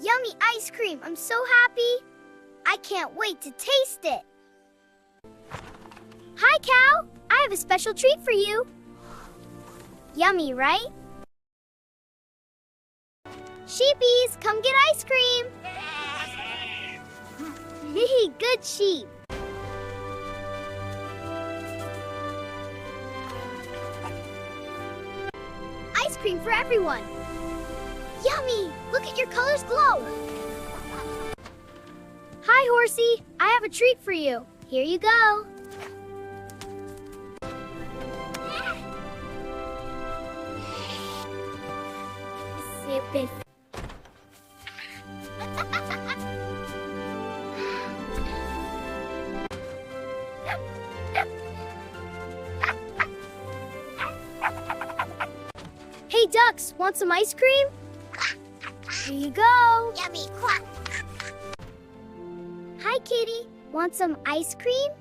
Yummy ice cream. I'm so happy. I can't wait to taste it. Hi, Cow. I have a special treat for you. Yummy, right? Sheepies, come get ice cream. Good sheep. Ice cream for everyone. Yummy! Look at your colors glow. Hi, Horsey. I have a treat for you. Here you go. Sip it. Hey, ducks, want some ice cream? Here you go. Yummy. Hi, kitty. Want some ice cream?